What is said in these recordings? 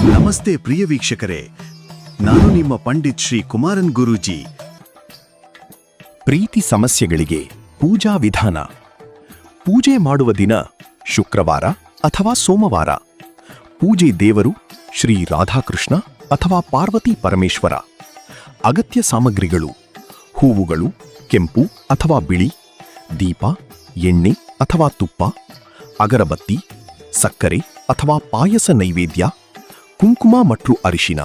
ನಮಸ್ತೆ ಪ್ರಿಯ ವೀಕ್ಷಕರೇ, ನಾನು ನಿಮ್ಮ ಪಂಡಿತ್ ಶ್ರೀ ಕುಮಾರನ್ ಗುರೂಜಿ. ಪ್ರೀತಿ ಸಮಸ್ಯೆಗಳಿಗೆ ಪೂಜಾ ವಿಧಾನ. ಪೂಜೆ ಮಾಡುವ ದಿನ ಶುಕ್ರವಾರ ಅಥವಾ ಸೋಮವಾರ. ಪೂಜೆ ದೇವರು ಶ್ರೀ ರಾಧಾಕೃಷ್ಣ ಅಥವಾ ಪಾರ್ವತಿ ಪರಮೇಶ್ವರ. ಅಗತ್ಯ ಸಾಮಗ್ರಿಗಳು: ಹೂವುಗಳು, ಕೆಂಪು ಅಥವಾ ಬಿಳಿ, ದೀಪ, ಎಣ್ಣೆ ಅಥವಾ ತುಪ್ಪ, ಅಗರಬತ್ತಿ, ಸಕ್ಕರೆ ಅಥವಾ ಪಾಯಸ ನೈವೇದ್ಯ, ಕುಂಕುಮ ಮತ್ತು ಅರಿಶಿನ.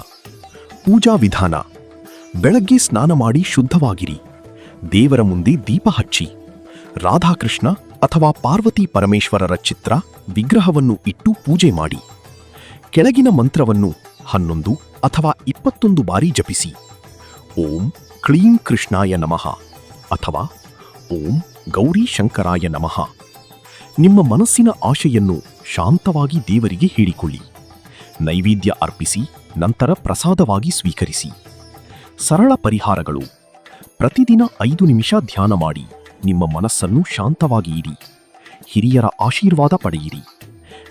ಪೂಜಾ ವಿಧಾನ: ಬೆಳಗ್ಗೆ ಸ್ನಾನ ಮಾಡಿ ಶುದ್ಧವಾಗಿರಿ. ದೇವರ ಮುಂದೆ ದೀಪ ಹಚ್ಚಿ. ರಾಧಾಕೃಷ್ಣ ಅಥವಾ ಪಾರ್ವತಿ ಪರಮೇಶ್ವರರ ಚಿತ್ರ, ವಿಗ್ರಹವನ್ನು ಇಟ್ಟು ಪೂಜೆ ಮಾಡಿ. ಕೆಳಗಿನ ಮಂತ್ರವನ್ನು 11 ಅಥವಾ 21 ಬಾರಿ ಜಪಿಸಿ. ಓಂ ಕ್ಲೀಂ ಕೃಷ್ಣಾಯ ನಮಃ ಅಥವಾ ಓಂ ಗೌರಿ ಶಂಕರಾಯ ನಮಃ. ನಿಮ್ಮ ಮನಸ್ಸಿನ ಆಶೆಯನ್ನು ಶಾಂತವಾಗಿ ದೇವರಿಗೆ ಹೇಳಿಕೊಳ್ಳಿ. ನೈವೇದ್ಯ ಅರ್ಪಿಸಿ, ನಂತರ ಪ್ರಸಾದವಾಗಿ ಸ್ವೀಕರಿಸಿ. ಸರಳ ಪರಿಹಾರಗಳು: ಪ್ರತಿದಿನ 5 ನಿಮಿಷ ಧ್ಯಾನ ಮಾಡಿ. ನಿಮ್ಮ ಮನಸ್ಸನ್ನು ಶಾಂತವಾಗಿ ಇಡಿ. ಹಿರಿಯರ ಆಶೀರ್ವಾದ ಪಡೆಯಿರಿ.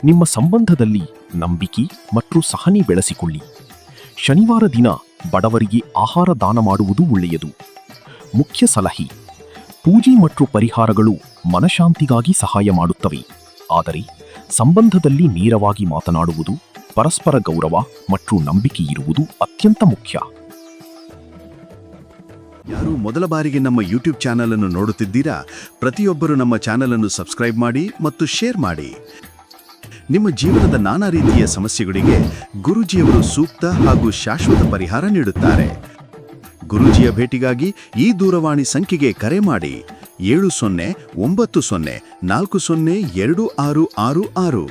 ನಿಮ್ಮ ಸಂಬಂಧದಲ್ಲಿ ನಂಬಿಕೆ ಮತ್ತು ಸಹನೆ ಬೆಳೆಸಿಕೊಳ್ಳಿ. ಶನಿವಾರ ದಿನ ಬಡವರಿಗೆ ಆಹಾರ ದಾನ ಮಾಡುವುದು ಒಳ್ಳೆಯದು. ಮುಖ್ಯ ಸಲಹೆ: ಪೂಜೆ ಮತ್ತು ಪರಿಹಾರಗಳು ಮನಶಾಂತಿಗಾಗಿ ಸಹಾಯ ಮಾಡುತ್ತವೆ, ಆದರೆ ಸಂಬಂಧದಲ್ಲಿ ನೇರವಾಗಿ ಮಾತನಾಡುವುದು, ಪರಸ್ಪರ ಗೌರವ ಮತ್ತು ನಂಬಿಕೆ ಇರುವುದು ಅತ್ಯಂತ ಮುಖ್ಯ. ಯಾರು ಮೊದಲ ಬಾರಿಗೆ ನಮ್ಮ ಯೂಟ್ಯೂಬ್ ಚಾನಲ್ ಅನ್ನು ನೋಡುತ್ತಿದ್ದೀರಾ, ಪ್ರತಿಯೊಬ್ಬರು ನಮ್ಮ ಚಾನಲ್ ಅನ್ನು ಸಬ್ಸ್ಕ್ರೈಬ್ ಮಾಡಿ ಮತ್ತು ಶೇರ್ ಮಾಡಿ. ನಿಮ್ಮ ಜೀವನದ ನಾನಾ ರೀತಿಯ ಸಮಸ್ಯೆಗಳಿಗೆ ಗುರೂಜಿಯವರು ಸೂಕ್ತ ಹಾಗೂ ಶಾಶ್ವತ ಪರಿಹಾರ ನೀಡುತ್ತಾರೆ. ಗುರೂಜಿಯ ಭೇಟಿಗಾಗಿ ಈ ದೂರವಾಣಿ ಸಂಖ್ಯೆಗೆ ಕರೆ ಮಾಡಿ: 7090402666.